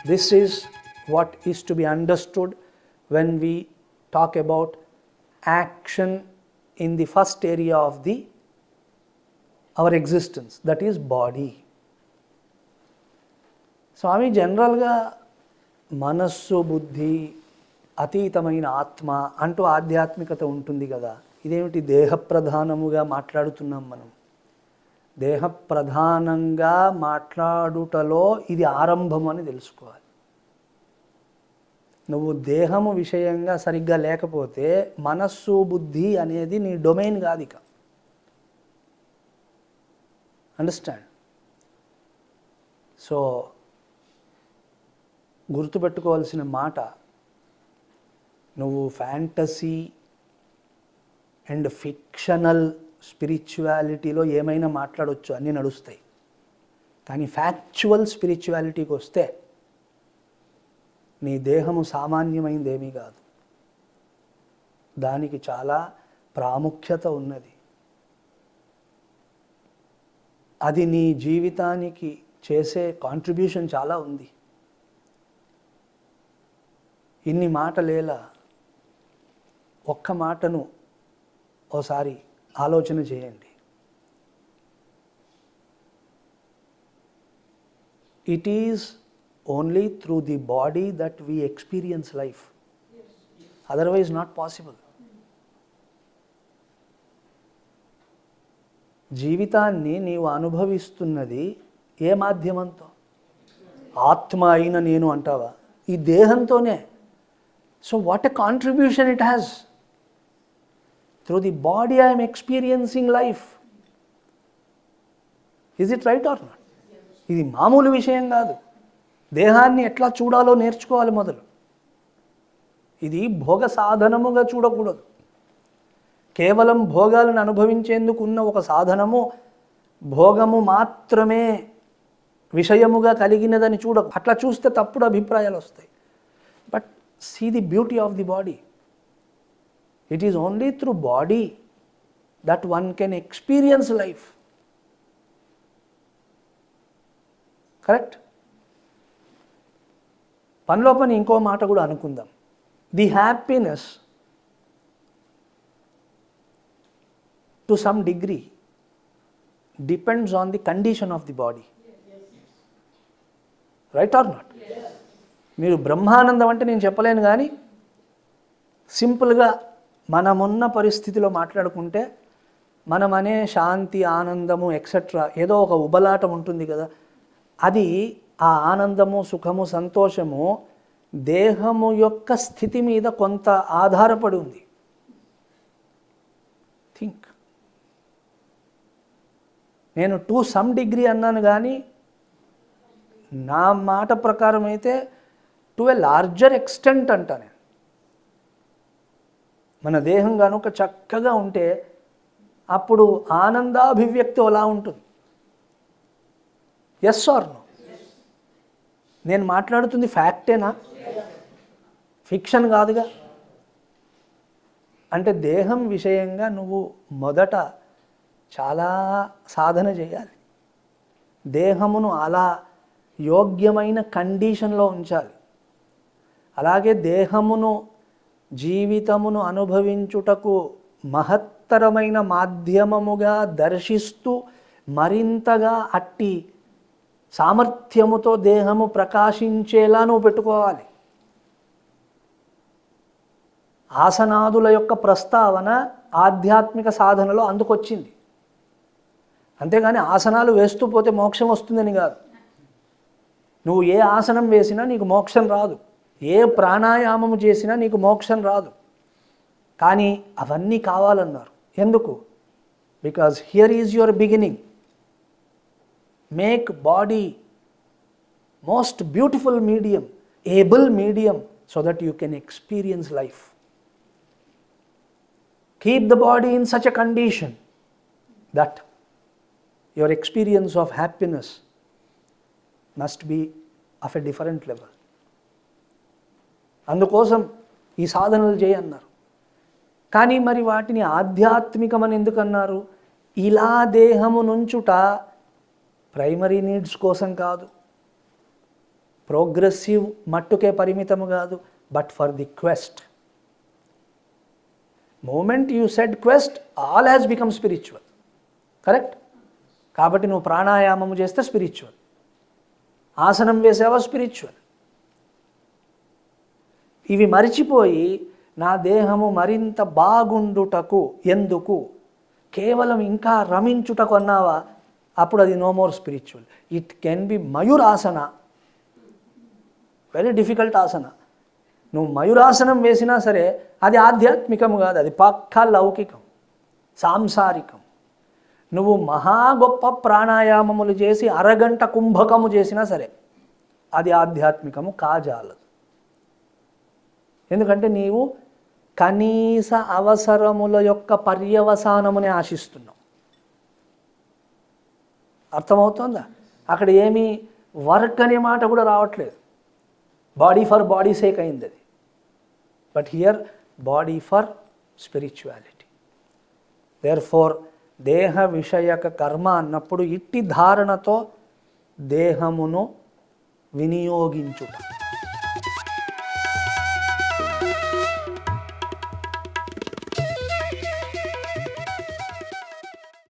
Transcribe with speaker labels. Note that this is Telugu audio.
Speaker 1: This is what is to be understood when we talk about action in the first area of our existence, that is body. స్వామి జనరల్గా మనస్సు బుద్ధి అతీతమైన ఆత్మ అంటూ ఆధ్యాత్మికత ఉంటుంది కదా, ఇదేమిటి దేహప్రధానముగా మాట్లాడుతున్నాం మనం. దేహప్రధానంగా మాట్లాడుటలో ఇది ఆరంభం అని తెలుసుకోవాలి. నువ్వు దేహము విషయంగా సరిగ్గా లేకపోతే మనస్సు బుద్ధి అనేది నీ డొమైన్ కాదు ఇక. అండర్స్టాండ్? సో గుర్తుపెట్టుకోవాల్సిన మాట, నువ్వు ఫ్యాంటసీ అండ్ ఫిక్షనల్ స్పిరిచువాలిటీలో ఏమైనా మాట్లాడవచ్చు, అన్నీ నడుస్తాయి. కానీ ఫ్యాక్చువల్ స్పిరిచువాలిటీకి వస్తే నీ దేహము సామాన్యమైనదేమీ కాదు, దానికి చాలా ప్రాముఖ్యత ఉన్నది. అది నీ జీవితానికి చేసే కాంట్రిబ్యూషన్ చాలా ఉంది. ఇన్ని మాటలేలా ఒక్క మాటను ఓసారి ఆలోచన చేయండి. It is only through the body that we experience life, otherwise not possible. జీవితాన్ని నీవు అనుభవిస్తున్నది ఏ మాధ్యమంతో? ఆత్మ అయిన నేను అంటావా? ఈ దేహంతోనే. So what a contribution it has. Through the body I am experiencing life. Is it right or not? ఇది మామూలు విషయం కాదు. దేహాన్ని ఎట్లా చూడాలో నేర్చుకోవాలి మొదలు. ఇది భోగ సాధనముగా చూడకూడదు. కేవలం భోగాలను అనుభవించేందుకు ఉన్న ఒక సాధనము, భోగము మాత్రమే విషయముగా కలిగినదని చూడకు. అట్లా చూస్తే తప్పుడు అభిప్రాయాలు వస్తాయి. But see the beauty of the body. It is only through body that one can experience life. Correct? పనిలో పని ఇంకో మాట కూడా అనుకుందాం. The happiness to some degree depends on the condition of the body. Right or not? మీరు బ్రహ్మానందం అంటే నేను చెప్పలేను, కానీ సింపుల్గా మనమున్న పరిస్థితిలో మాట్లాడుకుంటే మనం అనే శాంతి, ఆనందము ఎక్సెట్రా ఏదో ఒక ఉబలాటం ఉంటుంది కదా, అది ఆ ఆనందము, సుఖము, సంతోషము దేహము యొక్క స్థితి మీద కొంత ఆధారపడి ఉంది. థింక్. నేను టు సమ్ డిగ్రీ అన్నాను, కానీ నా మాట ప్రకారం అయితే టు ఎ లార్జర్ ఎక్స్టెంట్ అంటా నేను. మన దేహం కనుక చక్కగా ఉంటే అప్పుడు ఆనందాభివ్యక్తి ఎలా ఉంటుంది? Yes or no? నేను మాట్లాడుతుంది ఫ్యాక్టేనా? ఫిక్షన్ కాదుగా. అంటే దేహం విషయంగా నువ్వు మొదట చాలా సాధన చేయాలి. దేహమును అలా యోగ్యమైన కండిషన్లో ఉంచాలి. అలాగే దేహమును, జీవితమును అనుభవించుటకు మహత్తరమైన మాధ్యమముగా దర్శిస్తూ మరింతగా అట్టి సామర్థ్యముతో దేహము ప్రకాశించేలా నువ్వు పెట్టుకోవాలి. ఆసనాదుల యొక్క ప్రస్తావన ఆధ్యాత్మిక సాధనలో అందుకొచ్చింది. అంతేగాని ఆసనాలు వేస్తూ పోతే మోక్షం వస్తుందని కాదు. నువ్వు ఏ ఆసనం వేసినా నీకు మోక్షం రాదు, ఏ ప్రాణాయామము చేసినా నీకు మోక్షం రాదు. కానీ అవన్నీ కావాలన్నారు. ఎందుకు? Because here is your beginning. Make body most beautiful medium, able medium, so that you can experience life. Keep the body in such a condition that your experience of happiness must be of a different level. అందుకోసం ఈ సాధనలు చేయన్నారు. కానీ మరి వాటిని ఆధ్యాత్మికమని ఎందుకన్నారు? ఇలా దేహము నుంచుట ప్రైమరీ నీడ్స్ కోసం కాదు, ప్రోగ్రెసివ్ మట్టుకే పరిమితము కాదు, but for the quest. Moment you said quest, all has become spiritual. Correct? కాబట్టి నువ్వు ప్రాణాయామము చేస్తే స్పిరిచువల్, ఆసనం వేసావా స్పిరిచువల్. ఇవి మరిచిపోయి నా దేహము మరింత బాగుండుటకు, ఎందుకు, కేవలం ఇంకా రమించుటకు అన్నావా, అప్పుడు అది no more spiritual. It can be mayurasana, very difficult asana. నువ్వు మయూరాసనం వేసినా సరే అది ఆధ్యాత్మికము కాదు, అది పక్కా లౌకికం, సాంసారికం. నువ్వు మహా గొప్ప ప్రాణాయామములు చేసి అరగంట కుంభకము చేసినా సరే అది ఆధ్యాత్మికము కాజాలదు. ఎందుకంటే నీవు కనీస అవసరముల యొక్క పర్యవసానముని ఆశిస్తున్నావు. అర్థమవుతుందా? అక్కడ ఏమీ వర్క్ అనే మాట కూడా రావట్లేదు. బాడీ ఫర్ బాడీ సేక్ అయింది అది. But here body for spirituality. Therefore దేహ విషయక కర్మ అన్నప్పుడు ఇట్టి ధారణతో దేహమును వినియోగించుట.